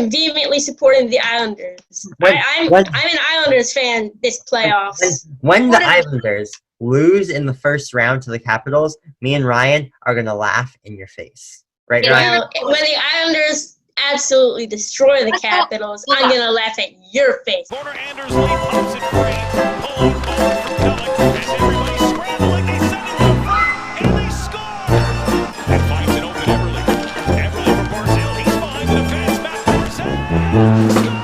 am vehemently supporting the Islanders. I'm an Islanders fan this playoffs. When the Islanders lose in the first round to the Capitals, me and Ryan are going to laugh in your face. Right, Ryan? When the Islanders absolutely destroy the Capitals, I'm going to laugh at your face. Corner Anders Lee pops it free. Pulled forward from Pellick as everybody's scrambling. They send it to front, and they score! And finds it open Everly. Everly for Barzell. He's behind the defense. Matt Barzell.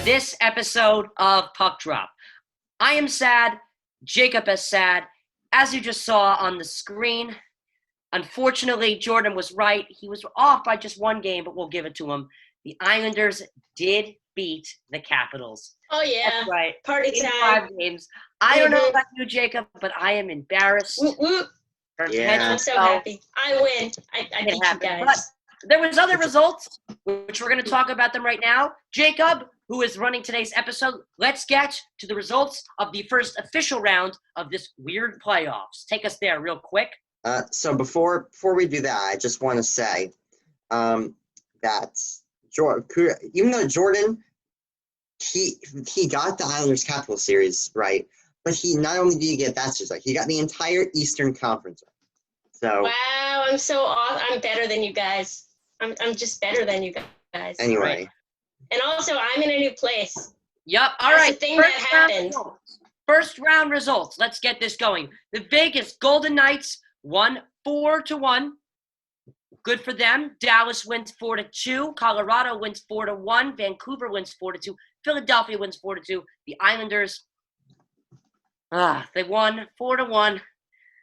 This episode of Puck Drop. I am sad. Jacob is sad. As you just saw on the screen, unfortunately, Jordan was right. He was off by just one game, but we'll give it to him. The Islanders did beat the Capitals. Oh, yeah. That's right. Party in time. 5 games. I don't know about you, Jacob, but I am embarrassed. Whoop, whoop. Yeah. I'm so happy. I win. I beat you guys. But there was other results, which we're going to talk about them right now. Jacob, who is running today's episode, let's get to the results of the first official round of this weird playoffs. Take us there real quick. So before we do that, I just want to say that even though Jordan, he got the Islanders Capital series right, but he not only did he get that series right, he got the entire Eastern Conference right. So wow, I'm so awesome. I'm better than you guys. I'm just better than you guys. Anyway. Right? And also, I'm in a new place. Yep. All That's right. the thing that happened. First round results. Let's get this going. The Vegas Golden Knights won 4-1. Good for them. Dallas wins 4-2. Colorado wins 4-1. Vancouver wins 4-2. Philadelphia wins 4-2. The Islanders, they won 4-1.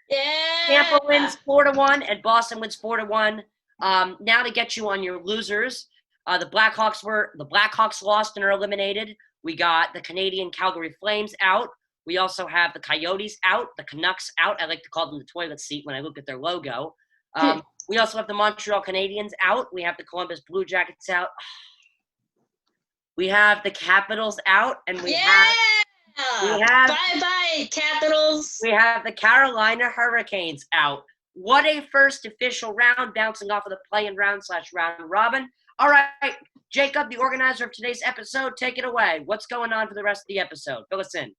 Yeah. Tampa wins 4-1, and Boston wins 4-1. Now to get you on your losers. The Blackhawks lost and are eliminated. We got the Canadian Calgary Flames out. We also have the Coyotes out, the Canucks out. I like to call them the toilet seat when I look at their logo. We also have the Montreal Canadiens out. We have the Columbus Blue Jackets out. We have the Capitals out, and we have bye Capitals. We have the Carolina Hurricanes out. What a first official round, bouncing off of the play-in round/round robin. All right, Jacob, the organizer of today's episode, take it away. What's going on for the rest of the episode? Fill us in.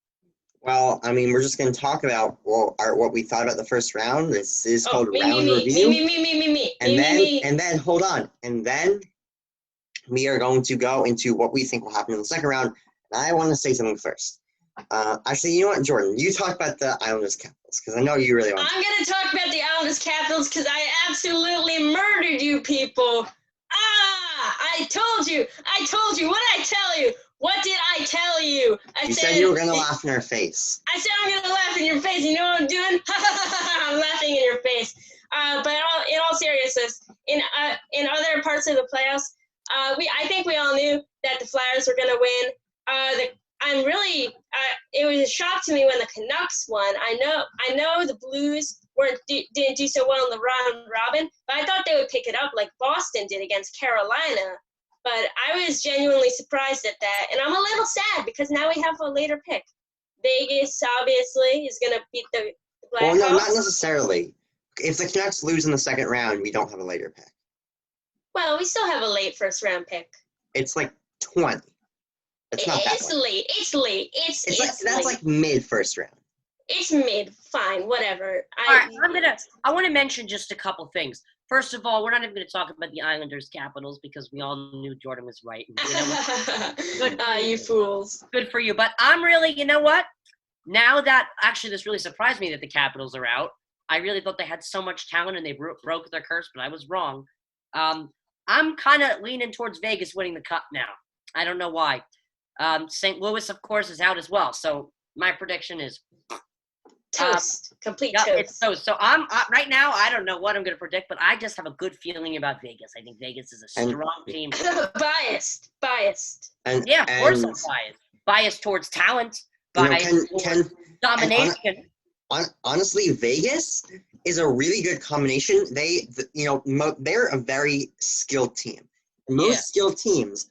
Well, I mean, we're just going to talk about what we thought about the first round. This is called round review. Me. And then hold on. And then we are going to go into what we think will happen in the second round. And I want to say something first. Actually, you know what, Jordan? You talk about the Islanders Capitals because I know you really want to. I'm going to talk about the Islanders Capitals because I absolutely murdered you people. I told you. What did I tell you? What did I tell you? You said you were going to laugh in our face. I said I'm going to laugh in your face. You know what I'm doing? I'm laughing in your face. But in all seriousness, in other parts of the playoffs, I think we all knew that the Flyers were going to win. It was a shock to me when the Canucks won. I know the Blues didn't do so well in the round robin, but I thought they would pick it up like Boston did against Carolina. But I was genuinely surprised at that, and I'm a little sad because now we have a later pick. Vegas, obviously, is going to beat the Blackhawks. Well, no, not necessarily. If the Canucks lose in the second round, we don't have a later pick. Well, we still have a late first-round pick. It's like 20. It's not that late. It's late. That's like mid-first round. It's mid. Fine, whatever. All right, I want to mention just a couple things. First of all, we're not even going to talk about the Islanders Capitals because we all knew Jordan was right. Good you fools. Good for you. But I'm really, you know what? Now that actually this really surprised me that the Capitals are out. I really thought they had so much talent and they broke their curse, but I was wrong. I'm kind of leaning towards Vegas winning the cup now. I don't know why. St. Louis, of course, is out as well. So my prediction is Toast. Complete yeah, toast. it's toast. So I'm right now. I don't know what I'm going to predict, but I just have a good feeling about Vegas. I think Vegas is a strong team. Biased. And Yeah, of course and, I'm biased. Biased towards talent. you know, Biased towards domination. honestly, Vegas is a really good combination. They're a very skilled team. Most skilled teams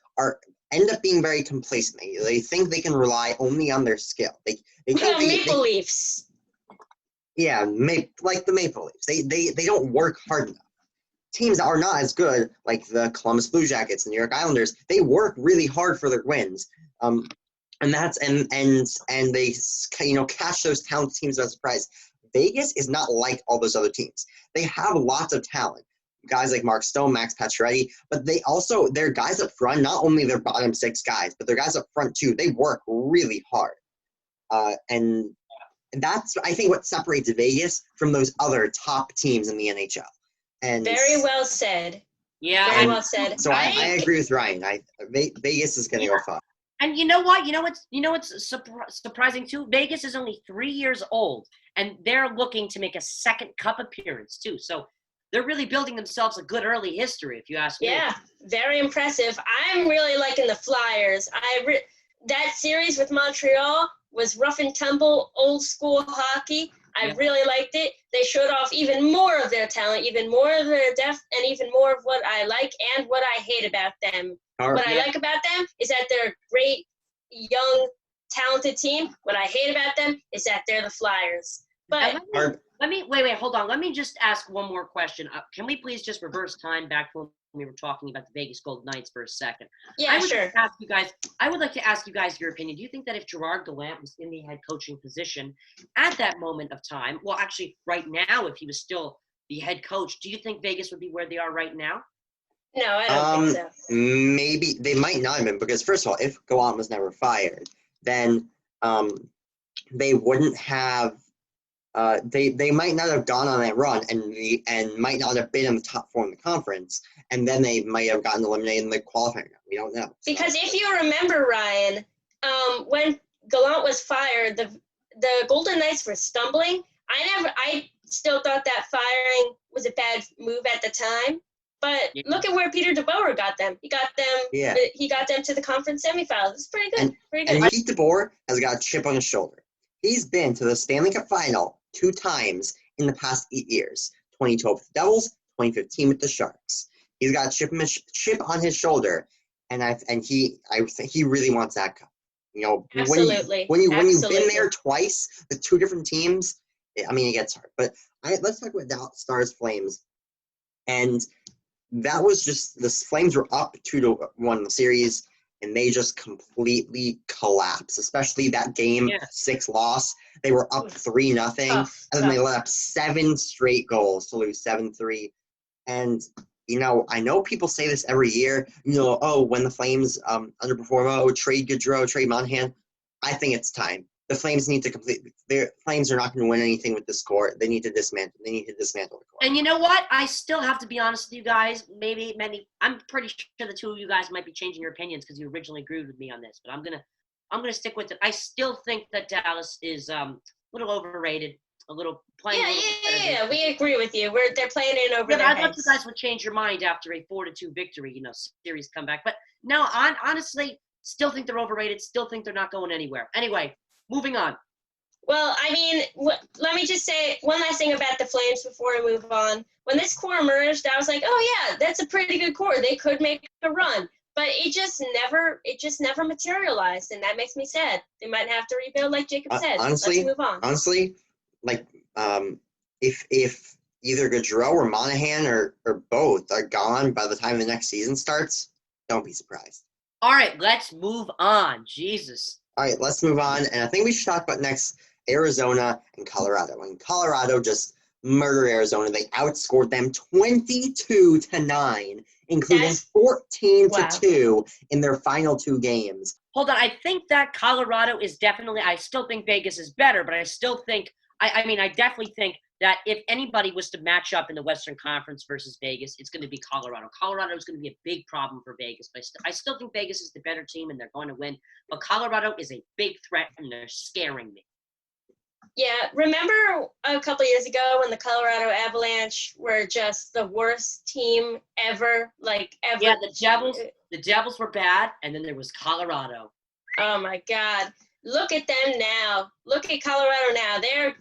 end up being very complacent. They think they can rely only on their skill. They Maple Leafs. Yeah, like the Maple Leafs. They don't work hard enough. Teams that are not as good, like the Columbus Blue Jackets, the New York Islanders, they work really hard for their wins. And they catch those talented teams by surprise. Vegas is not like all those other teams. They have lots of talent. Guys like Mark Stone, Max Pacioretty, but they're guys up front, not only their bottom six guys, but their guys up front too. They work really hard. And that's, I think, what separates Vegas from those other top teams in the NHL. And very well said. Yeah, very well said. So I agree with Ryan. Vegas is going to go far. And you know what? You know what's surprising too? Vegas is only 3 years old, and they're looking to make a second Cup appearance too. So they're really building themselves a good early history, if you ask me. Yeah, very impressive. I'm really liking the Flyers. That series with Montreal was rough and tumble, old school hockey. I really liked it. They showed off even more of their talent, even more of their depth, and even more of what I like and what I hate about them. What I like about them is that they're a great, young, talented team. What I hate about them is that they're the Flyers. But let me wait, hold on. Let me just ask one more question. Can we please just reverse time back to when we were talking about the Vegas Golden Knights for a second? Yeah, sure. I would like to ask you guys your opinion. Do you think that if Gerard Gallant was in the head coaching position at that moment of time, well, actually right now, if he was still the head coach, do you think Vegas would be where they are right now? No, I don't think so. Maybe they might not have been, because first of all, if Gallant was never fired, then they wouldn't have. They might not have gone on that run and might not have been in the top four in the conference, and then they might have gotten eliminated in the qualifying round. We don't know. Because if you remember, Ryan, when Gallant was fired, the Golden Knights were stumbling. I still thought that firing was a bad move at the time. But look at where Peter DeBoer got them. He got them to the conference semifinals. It's pretty good. And Pete DeBoer has got a chip on his shoulder. He's been to the Stanley Cup final 2 times in the past 8 years. 2012 with the Devils, 2015 with the Sharks. He's got a chip on his shoulder, and I think he really wants that cup. Absolutely. When you've been there twice with 2 different teams, it gets hard. But let's talk about Dallas Stars Flames, and that was just the Flames were up 2-1 in the series, and they just completely collapsed. Especially that game 6 loss, they were up 3-0, and then they let up 7 straight goals to lose 7-3. And I know people say this every year. When the Flames underperform, trade Gaudreau, trade Monahan. I think it's time. The Flames need to their Flames are not going to win anything with this core. They need to dismantle. They need to dismantle the core. And you know what? I still have to be honest with you guys. I'm pretty sure the 2 of you guys might be changing your opinions because you originally agreed with me on this. But I'm gonna stick with it. I still think that Dallas is a little overrated. Yeah, we agree with you. They're playing in over their heads. I thought you guys would change your mind after a 4-2 victory. Series comeback. But no, honestly, still think they're overrated. Still think they're not going anywhere. Anyway. Moving on. Well, let me just say one last thing about the Flames before we move on. When this core emerged, I was like, oh yeah, that's a pretty good core. They could make a run. But it just never materialized, and that makes me sad. They might have to rebuild, like Jacob said. Honestly, let's move on. Honestly, if either Gaudreau or Monahan or both are gone by the time the next season starts, don't be surprised. All right, let's move on. Jesus. All right, let's move on. And I think we should talk about next Arizona and Colorado. And Colorado just murdered Arizona. They outscored them 22-9, including 14-2 in their final 2 games. Hold on. I think that Colorado is definitely – I still think Vegas is better, but I still think – I definitely think that if anybody was to match up in the Western Conference versus Vegas, it's going to be Colorado. Colorado is going to be a big problem for Vegas, but I still think Vegas is the better team and they're going to win. But Colorado is a big threat and they're scaring me. Yeah, remember a couple years ago when the Colorado Avalanche were just the worst team ever, like ever? Yeah, the Devils were bad, and then there was Colorado. Oh my God. Look at them now. Look at Colorado now. They're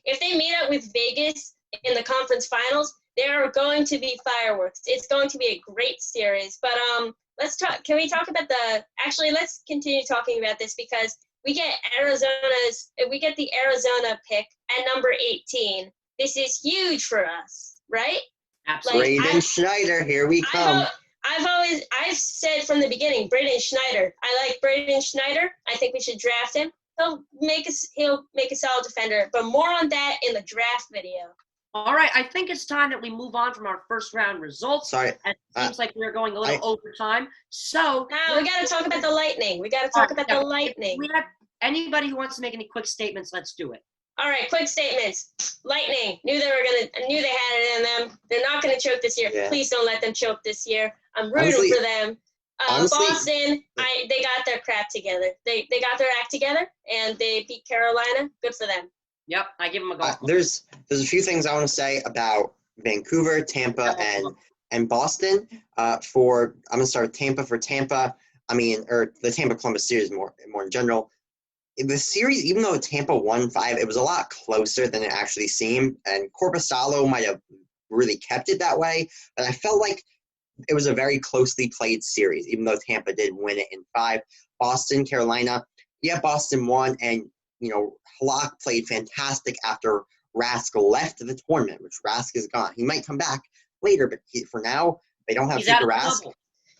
if they meet up with Vegas in the conference finals, there are going to be fireworks. It's going to be a great series. But let's talk. Can we talk about let's continue talking about this because we get the Arizona pick at number 18. This is huge for us, right? Absolutely. Braden Schneider, here we come. I've said from the beginning, Braden Schneider. I like Braden Schneider. I think we should draft him. He'll make a solid defender. But more on that in the draft video. All right, I think it's time that we move on from our first round results. Sorry. It seems like we're going a little over time. So we got to talk about the Lightning. We got to talk about the Lightning. We have anybody who wants to make any quick statements, let's do it. All right, quick statements. Lightning knew they had it in them. They're not going to choke this year. Yeah. Please don't let them choke this year. I'm rooting for them. Boston, they got their crap together. They got their act together, and they beat Carolina. Good for them. Yep, I give them a golf. There's a few things I want to say about Vancouver, Tampa, and Boston. I'm gonna start with Tampa. For Tampa, or the Tampa Columbus series more in general. The series, even though Tampa won 5, it was a lot closer than it actually seemed, and Korpisalo might have really kept it that way, but I felt like it was a very closely played series, even though Tampa did win it in 5. Boston, Carolina, Boston won, and, Halak played fantastic after Rask left the tournament, which Rask is gone. He might come back later, but for now, they don't have Super Rask.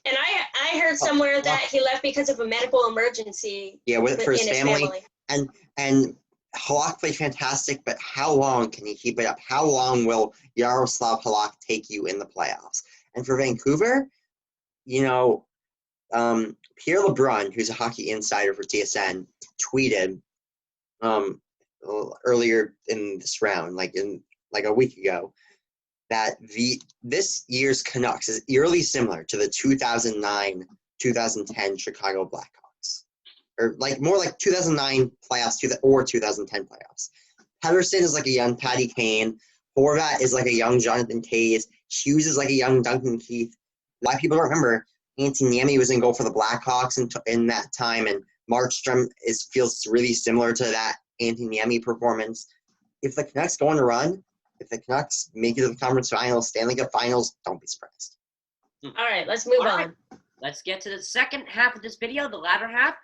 And I heard somewhere that he left because of a medical emergency. Yeah, for his family. And Halak played fantastic, but how long can he keep it up? How long will Yaroslav Halak take you in the playoffs? And for Vancouver, Pierre LeBrun, who's a hockey insider for TSN, tweeted earlier in this round, like a week ago, that this year's Canucks is eerily similar to the 2009-2010 Chicago Blackhawks, or more like 2009 playoffs or 2010 playoffs. Pettersson is like a young Patty Kane. Horvat is like a young Jonathan Toews. Hughes is like a young Duncan Keith. A lot of people don't remember Antti Niemi was in goal for the Blackhawks in that time, and Markstrom feels really similar to that Antti Niemi performance. If the Canucks go on a run, if the Canucks make it to the conference finals, Stanley Cup finals, don't be surprised. All right, let's move on. Let's get to the second half of this video, the latter half,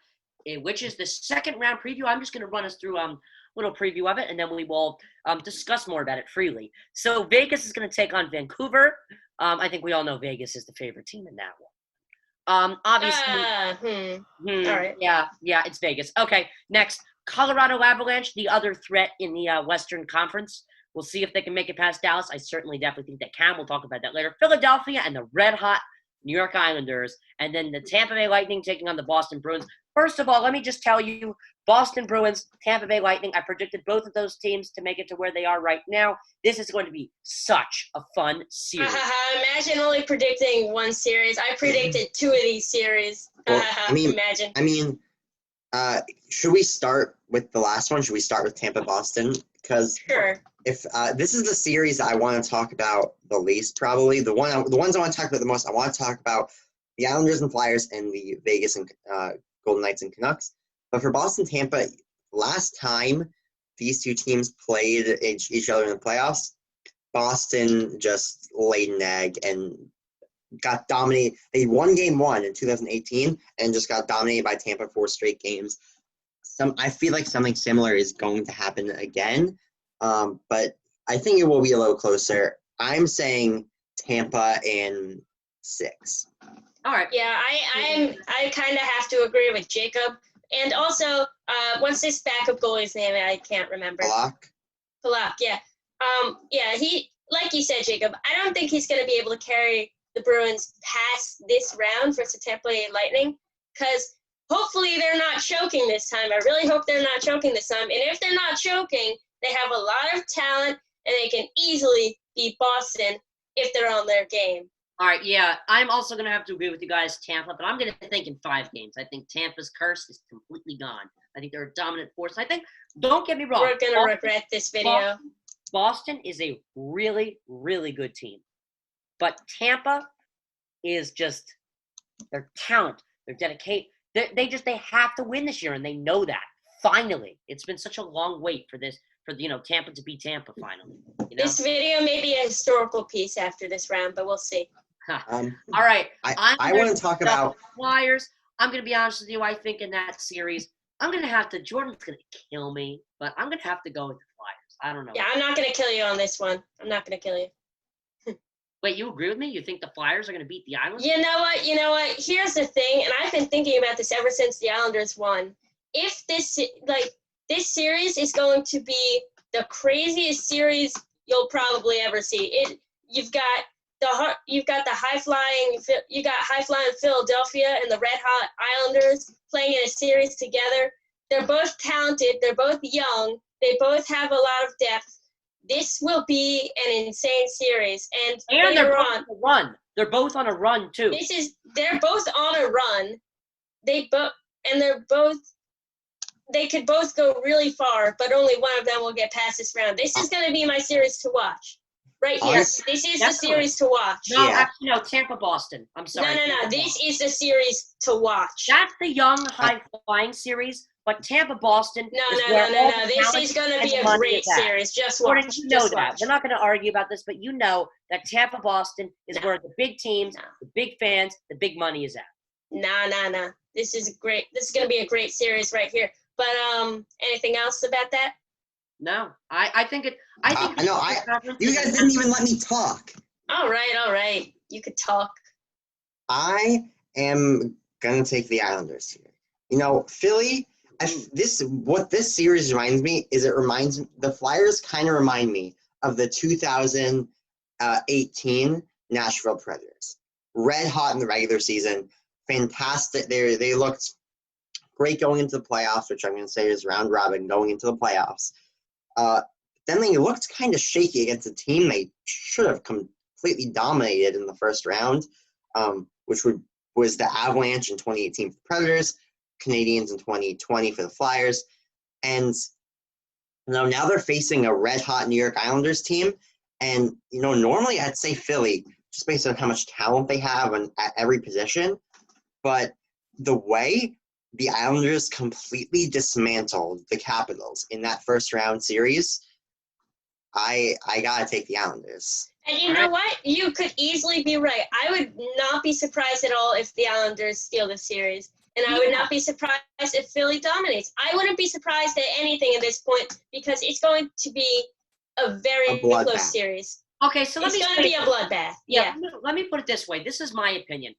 which is the second round preview. I'm just going to run us through a little preview of it, and then we will discuss more about it freely. So Vegas is going to take on Vancouver. I think we all know Vegas is the favorite team in that one. Obviously. All right. Yeah, it's Vegas. Okay, next, Colorado Avalanche, the other threat in the Western Conference. We'll see if they can make it past Dallas. I definitely think they can. We'll talk about that later. Philadelphia and the red-hot New York Islanders. And then the Tampa Bay Lightning taking on the Boston Bruins. First of all, let me just tell you, Boston Bruins, Tampa Bay Lightning, I predicted both of those teams to make it to where they are right now. This is going to be such a fun series. Imagine only predicting one series. I predicted 2 of these series. Well, imagine. Should we start with the last one? Should we start with Tampa-Boston? Because sure. If this is the series I want to talk about the least, probably the ones I want to talk about the most, I want to talk about the Islanders and Flyers and the Vegas and Golden Knights and Canucks. But for Boston, Tampa, last time these two teams played each other in the playoffs, Boston just laid an egg and got dominated. They won Game 1 in 2018 and just got dominated by Tampa 4 straight games. I feel like something similar is going to happen again. But I think it will be a little closer. I'm saying Tampa in 6. All right. Yeah, I kind of have to agree with Jacob. And also, what's this backup goalie's name? I can't remember. Halak, yeah. He, like you said, Jacob, I don't think he's going to be able to carry the Bruins past this round versus the Tampa Bay Lightning because hopefully they're not choking this time. I really hope they're not choking this time. And if they're not choking, they have a lot of talent. and they can easily beat Boston if they're on their game. All right, yeah, I'm also going to have to agree with you guys, Tampa, but I'm going to think in 5 games. I think Tampa's curse is completely gone. I think they're a dominant force. I think, don't get me wrong. We're going to regret this video. Boston is a really, really good team. But Tampa is just their talent, their dedication. They have to win this year, and they know that. Finally. It's been such a long wait for this, for Tampa to be Tampa finally. You know? This video may be a historical piece after this round, but we'll see. All right. I want to talk about Flyers. I'm going to be honest with you. I think in that series, I'm going to have to – Jordan's going to kill me, but I'm going to have to go with the Flyers. I don't know. Yeah, I'm not going to kill you on this one. I'm not going to kill you. Wait, you agree with me? You think the Flyers are going to beat the Islanders? You know what? Here's the thing, and I've been thinking about this ever since the Islanders won. If this series is going to be the craziest series you'll probably ever see. You've got high flying Philadelphia and the red hot Islanders playing in a series together. They're both talented. They're both young. They both have a lot of depth. This will be an insane series. And they're both on a run. They're both on a run too. They're both on a run. They could both go really far, but only one of them will get past this round. This is going to be my series to watch. Right here. This is the series to watch. No, actually, no, Tampa-Boston. I'm sorry. No. This is the series to watch. That's the young, high-flying series, but Tampa-Boston No. This is going to be a great series. Just watch. You know that. We're not going to argue about this, but you know that Tampa-Boston is where the big teams, the big fans, the big money is at. No. This is great. This is going to be a great series right here. But anything else about that? No, I think it. You guys didn't even let me talk. All right. You could talk. I am gonna take the Islanders here. Philly. What this series reminds me is the Flyers kind of remind me of the 2018 Nashville Predators. Red hot in the regular season, fantastic. They looked great going into the playoffs, which I'm going to say is round robin going into the playoffs. Then they looked kind of shaky against a team they should have completely dominated in the first round, which was the Avalanche in 2018 for the Predators, Canadiens in 2020 for the Flyers. And now they're facing a red-hot New York Islanders team. And, normally I'd say Philly, just based on how much talent they have at every position. But the way the Islanders completely dismantled the Capitals in that first-round series, I got to take the Islanders. And you know what? You could easily be right. I would not be surprised at all if the Islanders steal the series. And I would not be surprised if Philly dominates. I wouldn't be surprised at anything at this point because it's going to be a very close series. Okay, so it's going to be a bloodbath. Yeah. Let me put it this way. This is my opinion.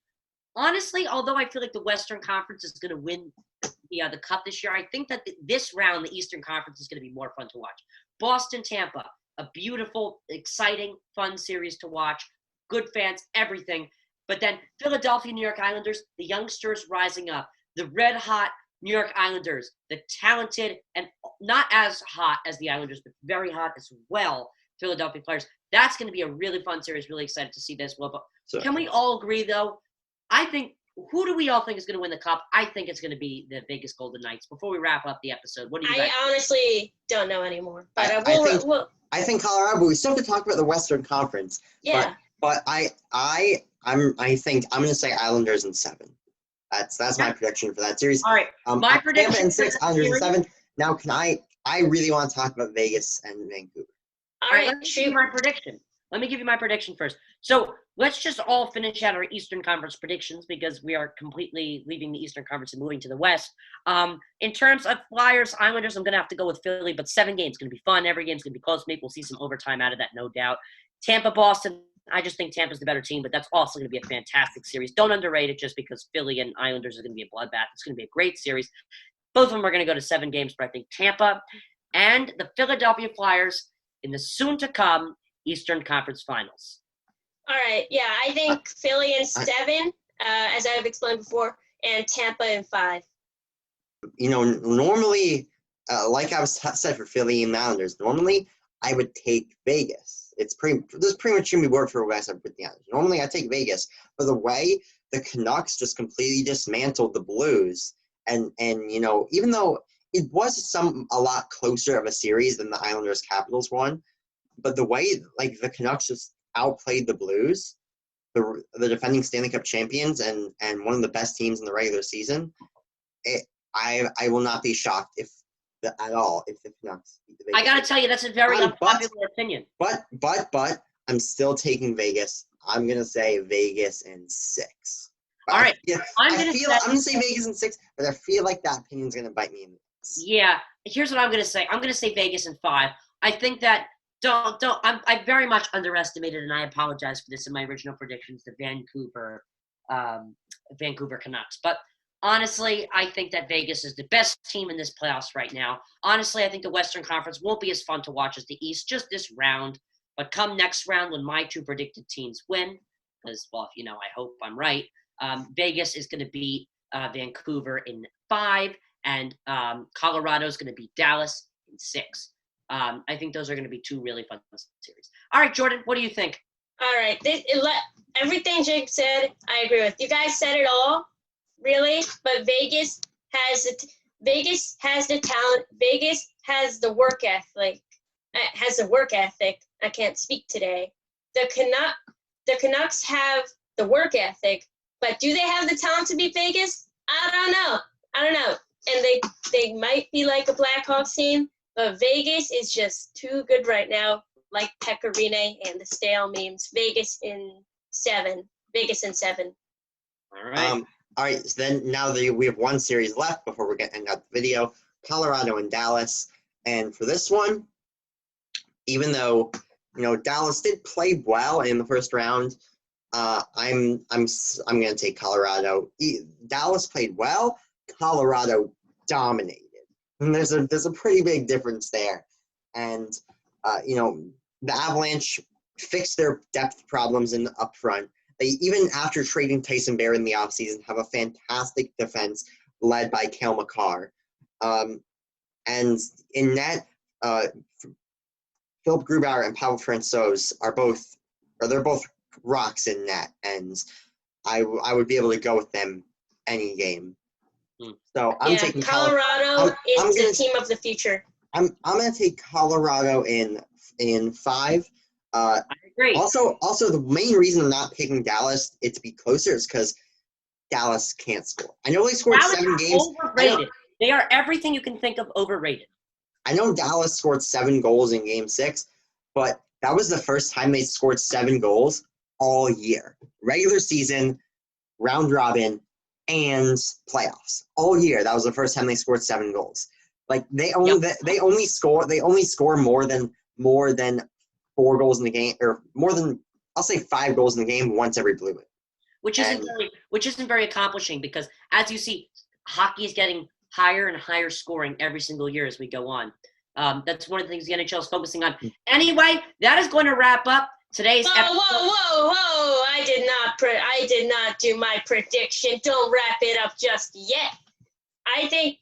Honestly, although I feel like the Western Conference is going to win the Cup this year, I think that this round, the Eastern Conference, is going to be more fun to watch. Boston-Tampa, a beautiful, exciting, fun series to watch. Good fans, everything. But then Philadelphia, New York Islanders, the youngsters rising up. The red-hot New York Islanders, the talented and not as hot as the Islanders, but very hot as well, Philadelphia Flyers. That's going to be a really fun series. Really excited to see this. Well, but can we all agree, though? I think – who do we all think is going to win the Cup? I think it's going to be the Vegas Golden Knights. Before we wrap up the episode, what do you guys think? I honestly don't know anymore. But I think Colorado, but we still have to talk about the Western Conference. Yeah. But I think I'm going to say Islanders in 7. That's my prediction for that series. All right. My prediction Tampa in 6, Islanders in 7. Now, I really want to talk about Vegas and Vancouver. All right, let me give you my prediction. Let me give you my prediction first. So let's just all finish out our Eastern Conference predictions because we are completely leaving the Eastern Conference and moving to the West. In terms of Flyers, Islanders, I'm going to have to go with Philly, but 7 games going to be fun. Every game's going to be close. Maybe we'll see some overtime out of that, no doubt. Tampa, Boston, I just think Tampa's the better team, but that's also going to be a fantastic series. Don't underrate it just because Philly and Islanders are going to be a bloodbath. It's going to be a great series. Both of them are going to go to 7 games, but I think Tampa and the Philadelphia Flyers in the soon-to-come Eastern Conference Finals. All right. Yeah, I think Philly in 7, as I've explained before, and Tampa in 5. Normally, like I was said for Philly and Islanders, normally I would take Vegas. This is pretty much going to be word for word with the Islanders. Normally, I take Vegas, but the way the Canucks just completely dismantled the Blues, and even though it was a lot closer of a series than the Islanders Capitals one, but the way the Canucks just outplayed the Blues, the defending Stanley Cup champions and one of the best teams in the regular season, I will not be shocked if the Canucks beat the Vegas. I gotta tell you, that's a very unpopular opinion. But I'm still taking Vegas. I'm gonna say Vegas in 6. All right, I'm gonna say Vegas in 6, but I feel like that opinion's gonna bite me in the ass. Yeah, here's what I'm gonna say. I'm gonna say Vegas in 5. I think that I very much underestimated, and I apologize for this in my original predictions, the Vancouver Canucks. But honestly, I think that Vegas is the best team in this playoffs right now. Honestly, I think the Western Conference won't be as fun to watch as the East just this round. But come next round, when my 2 predicted teams win, because, well, I hope I'm right, Vegas is going to beat Vancouver in 5, and Colorado is going to beat Dallas in 6. I think those are going to be 2 really fun series. All right, Jordan, what do you think? All right. Everything Jake said, I agree with. You guys said it all, really, but Vegas has the talent. Vegas has the work ethic. I can't speak today. The Canucks have the work ethic, but do they have the talent to beat Vegas? I don't know. And they might be like a Blackhawks team, but Vegas is just too good right now, like Pecorine and the stale memes. Vegas in 7. All right. All right, so then we have 1 series left before we're getting out the video. Colorado and Dallas. And for this one, even though Dallas did play well in the first round, I'm going to take Colorado. Dallas played well. Colorado dominated. And there's a pretty big difference there. And the Avalanche fixed their depth problems up front. They, even after trading Tyson Barrie in the offseason, have a fantastic defense led by Cale Makar. And in net, Philip Grubauer and Pavel Francouz they're both rocks in net, and I would be able to go with them any game. So I'm taking Colorado is the team of the future. I'm going to take Colorado in 5. I agree. Also, the main reason I'm not picking Dallas to be closer is because Dallas can't score. I know they scored Dallas 7 games. Overrated. They are everything you can think of overrated. I know Dallas scored 7 goals in Game 6, but that was the first time they scored 7 goals all year. Regular season, round robin, and playoffs. All year, that was the first time they scored 7 goals. Like they only score more than 4 goals in the game, or more than, I'll say 5 goals in the game once every blue moon. Which isn't very accomplishing, because as you see, hockey is getting higher and higher scoring every single year as we go on. That's one of the things the NHL is focusing on. Anyway, that is going to wrap up today's episode. Whoa! I did not do my prediction. Don't wrap it up just yet. I think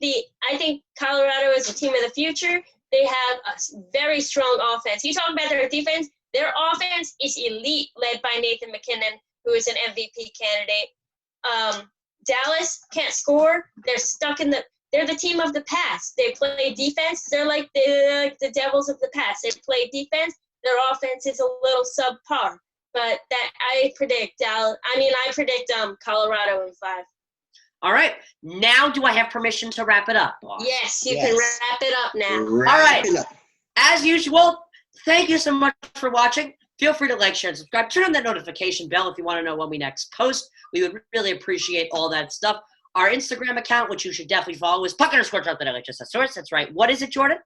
Colorado is the team of the future. They have a very strong offense. You talk about their defense. Their offense is elite, led by Nathan McKinnon, who is an MVP candidate. Dallas can't score. They're stuck in they're the team of the past. They play defense. They're like the Devils of the past. They play defense. Their offense is a little subpar. But I predict Colorado in 5. All right. Now do I have permission to wrap it up, boss? Yes, you can wrap it up now. All right. As usual, thank you so much for watching. Feel free to like, share, and subscribe. Turn on that notification bell if you want to know when we next post. We would really appreciate all that stuff. Our Instagram account, which you should definitely follow, is puck_drop@LHS.source. That's right. What is it, Jordan?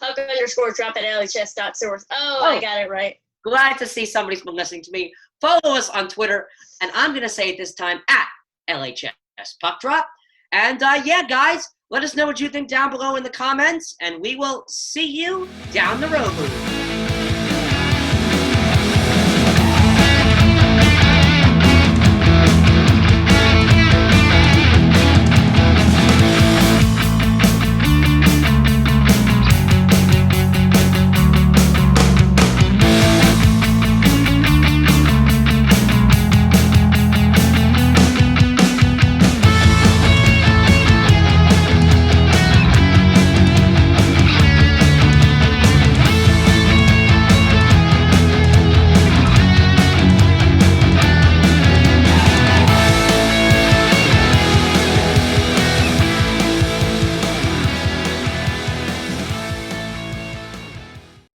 puck_drop@LHS.source. Oh, I got it right. Glad to see somebody's been listening to me. Follow us on Twitter, and I'm going to say it this time, @LHS Puck Drop. And yeah, guys, let us know what you think down below in the comments, and we will see you down the road.